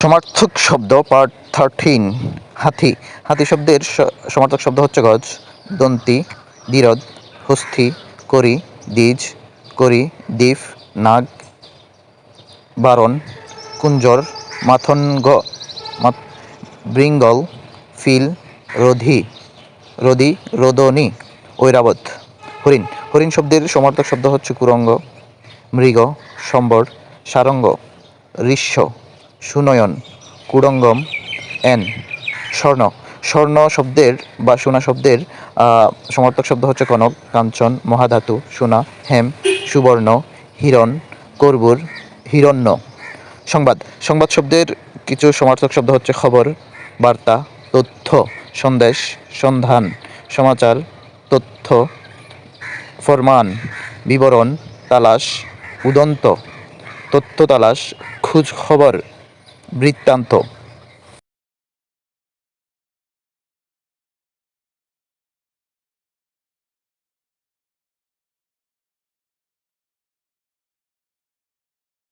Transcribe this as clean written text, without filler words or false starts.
সমার্থক শব্দ পার্ট 13। হাতি। হাতি শব্দের সমার্থক শব্দ হচ্ছে গজ, দন্তি, দ্বিরদ, হস্থি, করি, দ্বিজ, করি, ডিফ, নাগ, বারণ, কুঞ্জর, মাথনগ, বৃঙ্গল, ফিল, রোধি, রোদি, রোদনী, ঐরাবত। হরিণ। হরিণ শব্দের সমার্থক শব্দ হচ্ছে কুরঙ্গ, মৃগ, সম্বর, সারঙ্গ, ঋষ্য, সুনয়ন, কুডঙ্গম, এন। স্বর্ণ। স্বর্ণ শব্দের বা সোনা শব্দের সমার্থক শব্দ হচ্ছে কনক, কাঞ্চন, মহাধাতু, সোনা, হেম, সুবর্ণ, হিরণ, কর্বুর, হিরণ্য। সংবাদ। সংবাদ শব্দের কিছু সমার্থক শব্দ হচ্ছে খবর, বার্তা, তথ্য, সন্দেশ, সন্ধান, সমাচার, তথ্য, ফরমান, বিবরণ, তালাশ, উদন্ত, তথ্য তালাশ, খোঁজ খবর, বৃত্তান্ত।